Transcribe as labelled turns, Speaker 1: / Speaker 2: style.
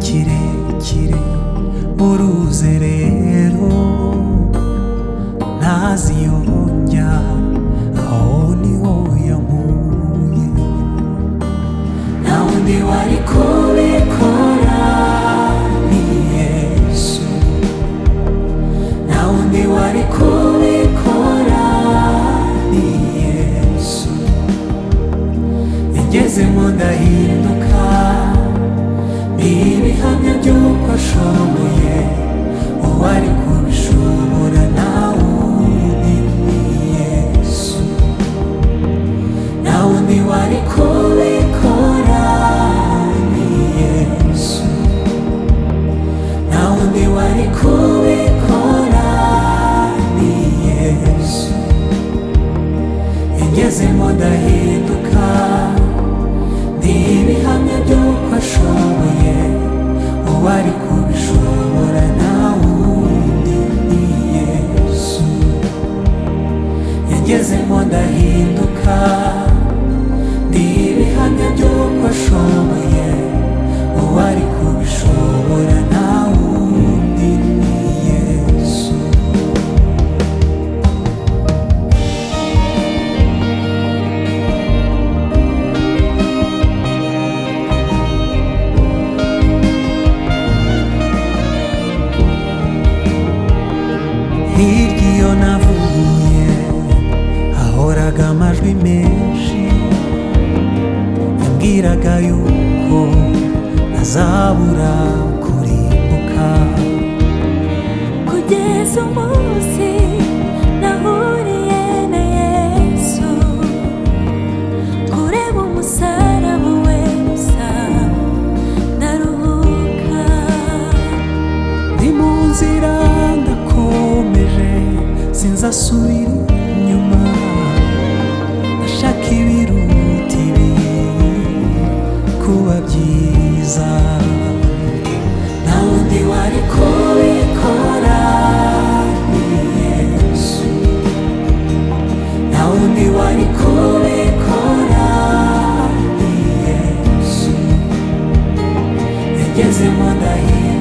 Speaker 1: kirekire mu ruzerero ntaziyonja, aho niho yankuye. Nta wundi wari kubikora ni Yesu, nta wundi wari kubikora ni Yesu. Yagezemo ndahinduka, ibihamya by'uko ashoboye, uwari kubishobora nta wundi ni Yesu. Nta wundi wari kubikora ni Yesu, nta wundi wari kubikora ni Yesu. Yagezemo ndahinduka, ibihamya by'uko ashoboye, uwari kubishobora nta wundi ni Yesu. Yagezemo ndahinduka, ibihamya by'uko ashoboye, uwari kubishobora nta wundi ni Yesu. Hirya iyo navuye hahoraga amajwi menshi yambwiraga yuko ntazabura kurimbuka.
Speaker 2: Kugeza umunsi nahuriye na Yesu, kureba umusaraba we gusa ndaruhuka.
Speaker 1: Ndi mu nzira ndakomeje, sinzasubira inyuma, ndashaka ibiruta ibi kuba byiza. Nta wundi wari kubikora ni Yesu, nta wundi wari kubikora ni Yesu. Yagezemo ndahinduka,